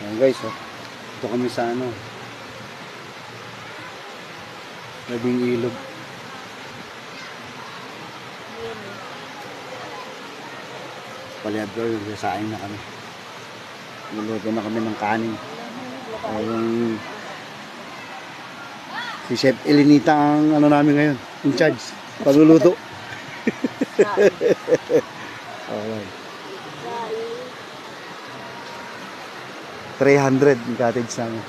Ayan guys, oh. Ito kami sa ano, Labing Ilog. Paliador, sasain na kami. Niluto na kami ng kanin. Yung si Chef Elenita ang ano namin ngayon, in charge, pagluluto. Okay. 300 yung cottage namin.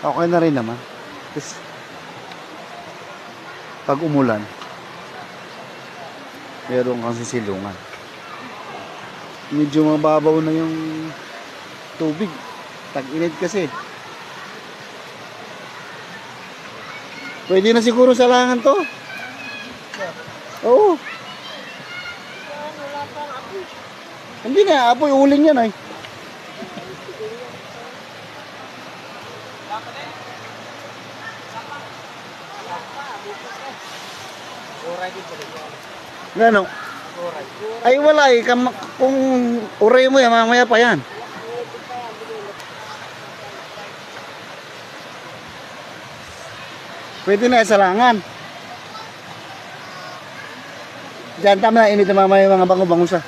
Okay na rin naman. Kasi pag umulan, meron kang sisilungan. Medyo mababaw na yung tubig. Tag-init kasi. Pwede na siguro salangan to. Oo. Hindi na, apoy uling yan ay. Gano? Ay wala eh, kung uray mo yan, mamaya pa yan. Pwede na salangan. Diyan tama na, init na mamaya yung mga bango-bango sa.